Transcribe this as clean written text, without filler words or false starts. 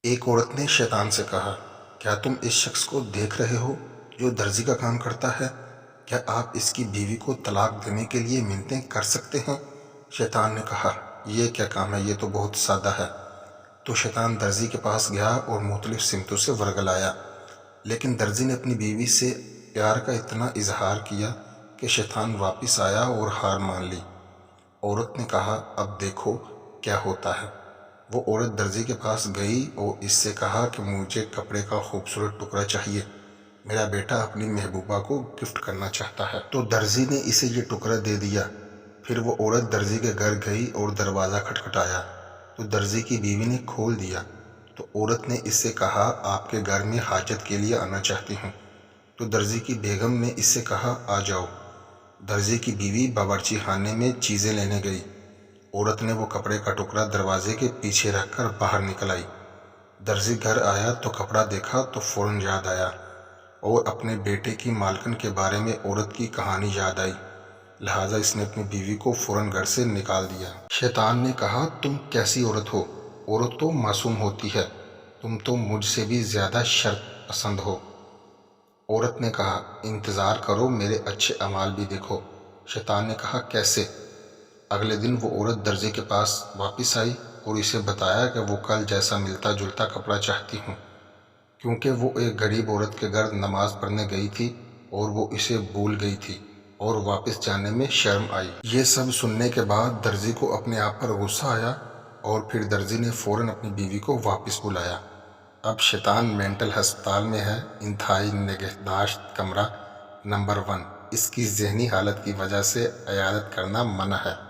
ایک عورت نے شیطان سے کہا، کیا تم اس شخص کو دیکھ رہے ہو جو درزی کا کام کرتا ہے؟ کیا آپ اس کی بیوی کو طلاق دینے کے لیے منتیں کر سکتے ہیں؟ شیطان نے کہا، یہ کیا کام ہے، یہ تو بہت سادہ ہے۔ تو شیطان درزی کے پاس گیا اور مختلف سمتوں سے ورگلایا، لیکن درزی نے اپنی بیوی سے پیار کا اتنا اظہار کیا کہ شیطان واپس آیا اور ہار مان لی۔ عورت نے کہا، اب دیکھو کیا ہوتا ہے۔ وہ عورت درزی کے پاس گئی اور اس سے کہا کہ مجھے کپڑے کا خوبصورت ٹکڑا چاہیے، میرا بیٹا اپنی محبوبہ کو گفٹ کرنا چاہتا ہے۔ تو درزی نے اسے یہ ٹکڑا دے دیا۔ پھر وہ عورت درزی کے گھر گئی اور دروازہ کھٹکھٹایا تو درزی کی بیوی نے کھول دیا۔ تو عورت نے اس سے کہا، آپ کے گھر میں حاجت کے لیے آنا چاہتی ہوں۔ تو درزی کی بیگم نے اس سے کہا، آ جاؤ۔ درزی کی بیوی باورچی خانے میں چیزیں لینے گئی۔ عورت نے وہ کپڑے کا ٹکڑا دروازے کے پیچھے رکھ کر باہر نکل آئی۔ درزی گھر آیا تو کپڑا دیکھا تو فوراً یاد آیا اور اپنے بیٹے کی مالکن کے بارے میں عورت کی کہانی یاد آئی، لہٰذا اس نے اپنی بیوی کو فوراً گھر سے نکال دیا۔ شیطان نے کہا، تم کیسی عورت ہو؟ عورت تو معصوم ہوتی ہے، تم تو مجھ سے بھی زیادہ شرط پسند ہو۔ عورت نے کہا، انتظار کرو، میرے اچھے اعمال بھی دیکھو۔ شیطان نے کہا، کیسے؟ اگلے دن وہ عورت درزی کے پاس واپس آئی اور اسے بتایا کہ وہ کل جیسا ملتا جلتا کپڑا چاہتی ہوں، کیونکہ وہ ایک غریب عورت کے گھر نماز پڑھنے گئی تھی اور وہ اسے بھول گئی تھی اور واپس جانے میں شرم آئی۔ یہ سب سننے کے بعد درزی کو اپنے آپ پر غصہ آیا اور پھر درزی نے فوراً اپنی بیوی کو واپس بلایا۔ اب شیطان مینٹل ہسپتال میں ہے، انتہائی نگہداشت کمرہ نمبر 1۔ اس کی ذہنی حالت کی وجہ سے عیادت کرنا منع ہے۔